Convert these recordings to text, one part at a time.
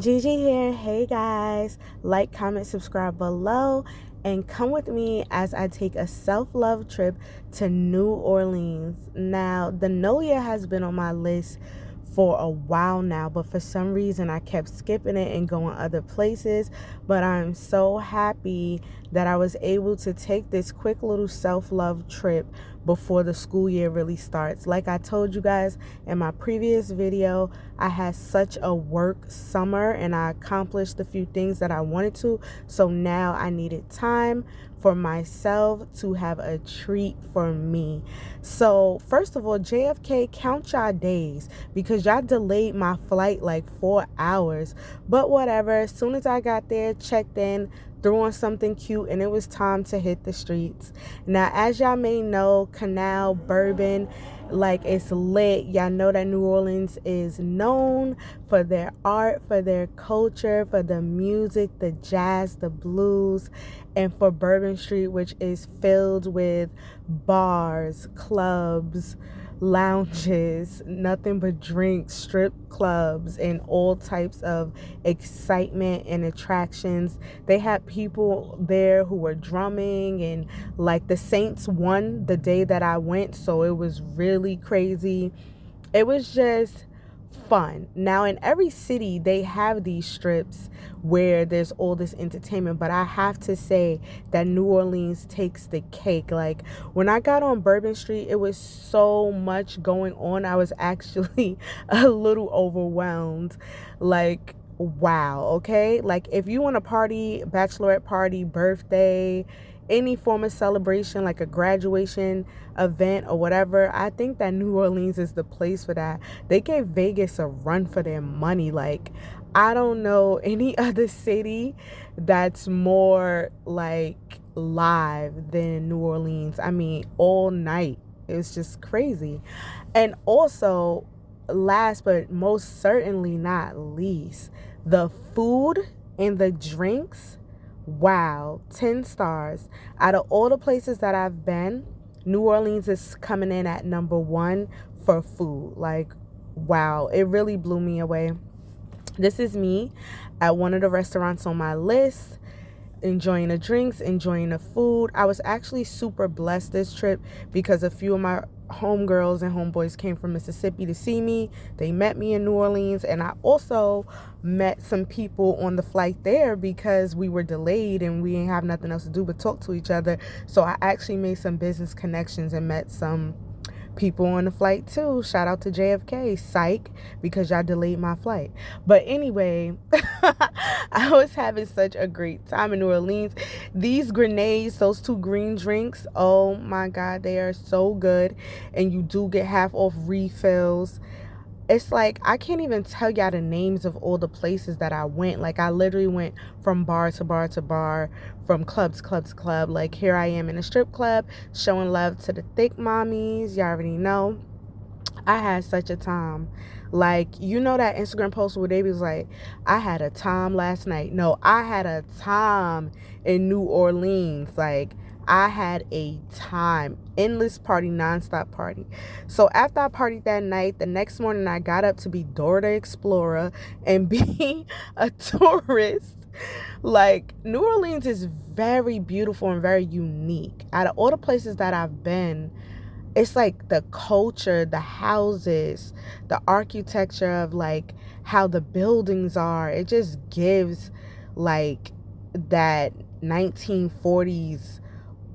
Gigi here. Hey guys, like, comment, subscribe below, and come with me as I take a self-love trip to New Orleans. Now, the NOLA has been on my list for a while now, but for some reason I kept skipping it and going other places. But I'm so happy that I was able to take this quick little self-love trip before the school year really starts. Like I told you guys in my previous video, I had such a work summer and I accomplished a few things that I wanted to. So now I needed time for myself to have a treat for me. So first of all, JFK, count y'all days because y'all delayed my flight like 4 hours. But whatever, as soon as I got there, checked in, threw on something cute, and it was time to hit the streets. Now, as y'all may know, Canal, Bourbon, like, it's lit. Y'all know that New Orleans is known for their art, for their culture, for the music, the jazz, the blues, and for Bourbon Street, which is filled with bars, clubs, lounges, nothing but drinks, strip clubs, and all types of excitement and attractions. They had people there who were drumming, and like the Saints won the day that I went, so it was really crazy. It was just fun. Now, in every city, they have these strips where there's all this entertainment, but I have to say that New Orleans takes the cake. Like, when I got on Bourbon Street, it was so much going on. I was actually a little overwhelmed. Like, wow, okay? Like, if you want to party, bachelorette party, birthday, any form of celebration, like a graduation event or whatever, I think that New Orleans is the place for that. They gave Vegas a run for their money. Like, I don't know any other city that's more like live than New Orleans. I mean, all night. It's just crazy. And also, last but most certainly not least, the food and the drinks. Wow, 10 stars. Out of all the places that I've been, New Orleans is coming in at number one for food. Like, wow, it really blew me away. This is me at one of the restaurants on my list, enjoying the drinks, enjoying the food. I was actually super blessed this trip because a few of my homegirls and homeboys came from Mississippi to see me. They met me in New Orleans, and I also met some people on the flight there because we were delayed and we didn't have nothing else to do but talk to each other. So I actually made some business connections and met some people on the flight too. Shout out to JFK, psych, because y'all delayed my flight. But anyway, I was having such a great time in New Orleans. These grenades, those two green drinks, oh my God, they are so good. And you do get half off refills. It's like, I can't even tell y'all the names of all the places that I went. Like, I literally went from bar to bar to bar, from club to club to club. Like, here I am in a strip club, showing love to the thick mommies. Y'all already know. I had such a time. Like, you know that Instagram post where they was like, I had a time last night. No, I had a time in New Orleans. Like, I had a time. Endless party, nonstop party. So after I partied that night, the next morning I got up to be Dora the Explorer and be a tourist. Like, New Orleans is very beautiful and very unique. Out of all the places that I've been, it's like the culture, the houses, the architecture of like how the buildings are. It just gives like that 1940s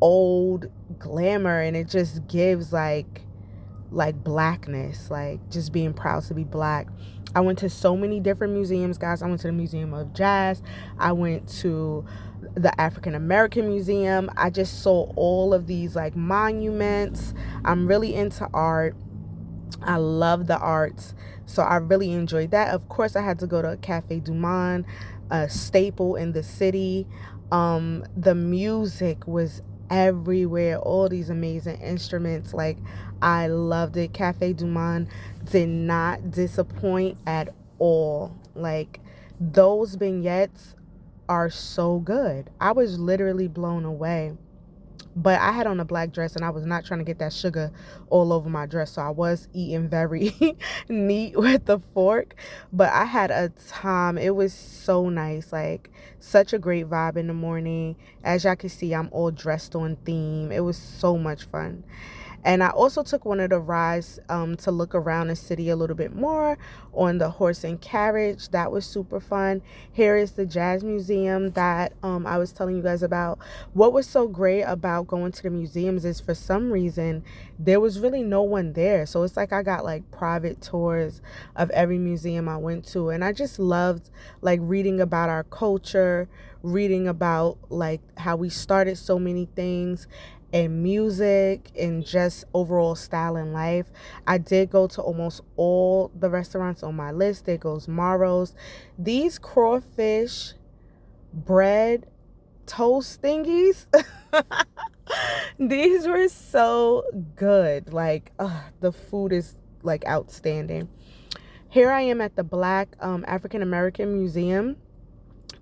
old glamour, and it just gives like blackness, like just being proud to be black. I went to so many different museums, guys. I went to the Museum of Jazz. I went to the African American Museum. I just saw all of these like monuments. I'm really into art. I love the arts. So I really enjoyed that. Of course, I had to go to Cafe Du Monde, a staple in the city. The music was everywhere, all these amazing instruments. Like, I loved it. Cafe Du Monde did not disappoint at all. Like, those vignettes are so good. I was literally blown away. But I had on a black dress and I was not trying to get that sugar all over my dress. So I was eating very neat with the fork. But I had a time. It was so nice. Like, such a great vibe in the morning. As y'all can see, I'm all dressed on theme. It was so much fun. And I also took one of the rides to look around the city a little bit more on the horse and carriage. That was super fun. Here is the Jazz Museum that I was telling you guys about. What was so great about going to the museums is for some reason there was really no one there. So it's like I got like private tours of every museum I went to. And I just loved like reading about our culture, reading about like how we started so many things, and music and just overall style in life. I did go to almost all the restaurants on my list. There goes Maro's. These crawfish bread toast thingies, these were so good. Like, the food is like outstanding. Here I am at the Black African American Museum.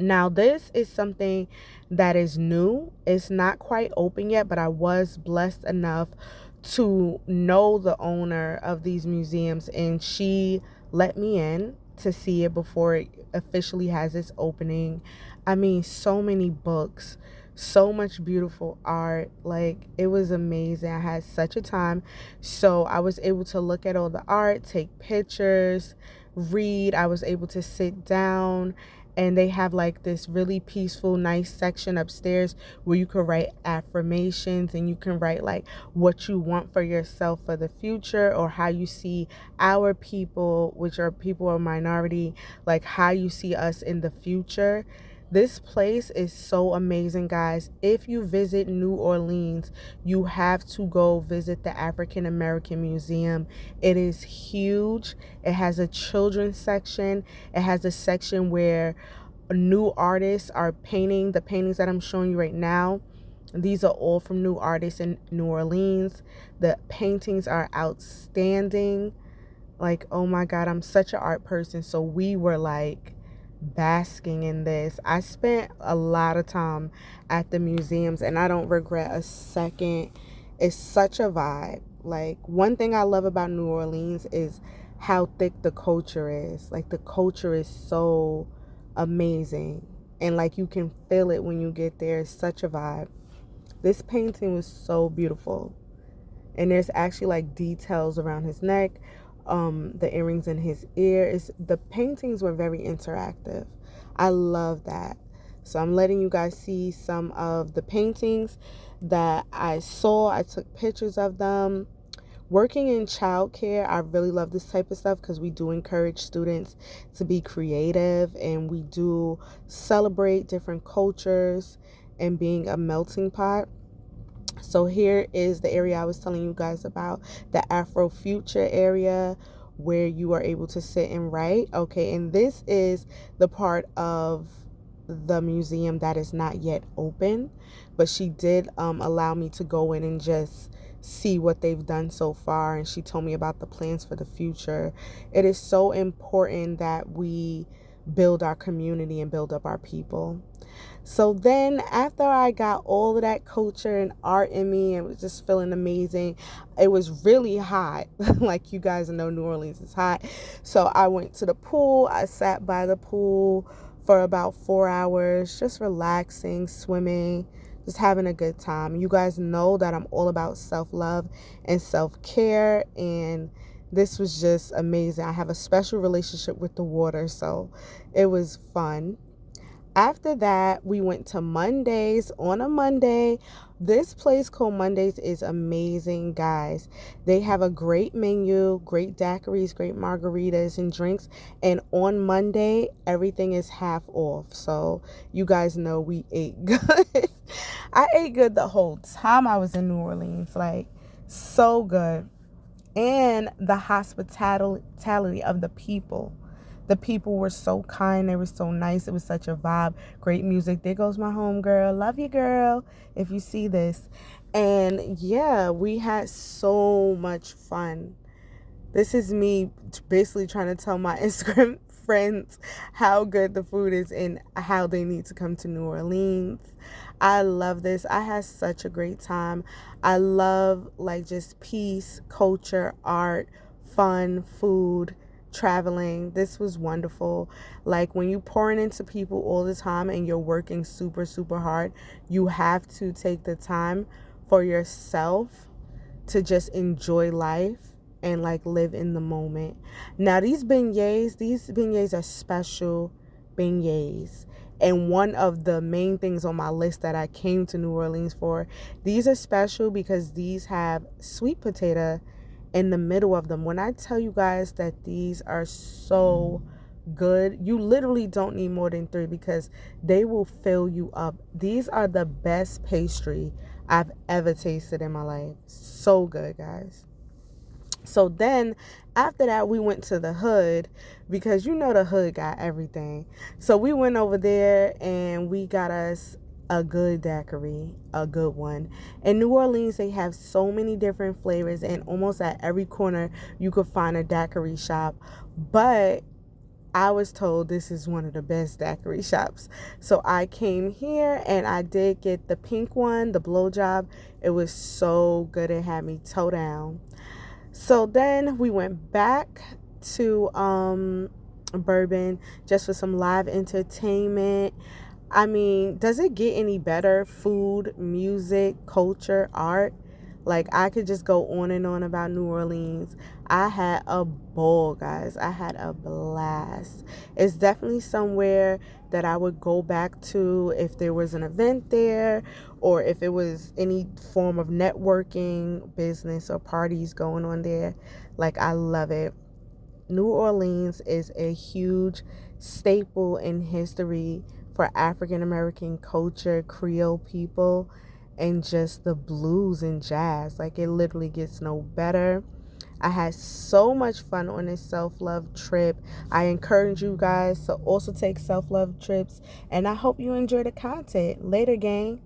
Now, this is something that is new. It's not quite open yet, but I was blessed enough to know the owner of these museums, and she let me in to see it before it officially has its opening. I mean, so many books, so much beautiful art. Like, it was amazing. I had such a time. So I was able to look at all the art, take pictures, read. I was able to sit down, and they have like this really peaceful, nice section upstairs where you can write affirmations, and you can write like what you want for yourself for the future, or how you see our people, which are people of minority, like how you see us in the future. This place is so amazing, guys. If you visit New Orleans, you have to go visit the African American Museum. It is huge. It has a children's section. It has a section where new artists are painting. The paintings that I'm showing you right now, these are all from new artists in New Orleans. The paintings are outstanding. Like, oh my God, I'm such an art person. So we were like basking in this. I spent a lot of time at the museums and I don't regret a second. It's such a vibe. Like, one thing I love about New Orleans is how thick the culture is. Like, the culture is so amazing, and like you can feel it when you get there. It's such a vibe. This painting was so beautiful, and there's actually like details around his neck, the earrings in his ear. Is the paintings were very interactive. I love that. So I'm letting you guys see some of the paintings that I saw. I took pictures of them. Working in childcare, I really love this type of stuff because we do encourage students to be creative, and we do celebrate different cultures and being a melting pot. So here is the area I was telling you guys about, the Afrofuture area, where you are able to sit and write. Okay, and this is the part of the museum that is not yet open, but she did allow me to go in and just see what they've done so far, and she told me about the plans for the future. It is so important that we build our community and build up our people. So then after I got all of that culture and art in me and was just feeling amazing, it was really hot. Like, you guys know New Orleans is hot. So I went to the pool. I sat by the pool for about 4 hours, just relaxing, swimming, just having a good time. You guys know that I'm all about self-love and self-care, and this was just amazing. I have a special relationship with the water, so it was fun. After that, we went to Mondays. On a Monday, this place called Mondays is amazing, guys. They have a great menu, great daiquiris, great margaritas and drinks. And on Monday, everything is half off. So you guys know we ate good. I ate good the whole time I was in New Orleans. Like, so good. And the hospitality of the people. The people were so kind. They were so nice. It was such a vibe. Great music. There goes my home girl. Love you, girl, if you see this. And yeah, we had so much fun. This is me basically trying to tell my Instagram friends how good the food is and how they need to come to New Orleans. I love this. I had such a great time. I love like just peace, culture, art, fun, food, traveling. This was wonderful. Like when you pouring into people all the time and you're working super, super hard, you have to take the time for yourself to just enjoy life and like live in the moment. Now these beignets are special beignets. And one of the main things on my list that I came to New Orleans for, these are special because these have sweet potato in the middle of them. When I tell you guys that these are so good, you literally don't need more than 3 because they will fill you up. These are the best pastry I've ever tasted in my life. So good, guys. So then after that, we went to the hood because you know the hood got everything. So we went over there and we got us a good daiquiri, a good one. In New Orleans, they have so many different flavors, and almost at every corner you could find a daiquiri shop. But I was told this is one of the best daiquiri shops. So I came here and I did get the pink one, the blowjob. It was so good. It had me toe down. So then we went back to Bourbon just for some live entertainment. I mean, does it get any better? Food, music, culture, art. Like, I could just go on and on about New Orleans. I had a ball, guys. I had a blast. It's definitely somewhere that I would go back to if there was an event there or if it was any form of networking, business, or parties going on there. Like, I love it. New Orleans is a huge staple in history for African American culture, Creole people, and just the blues and jazz. Like, it literally gets no better. I had so much fun on this self-love trip. I encourage you guys to also take self-love trips, and I hope you enjoy the content. Later, gang.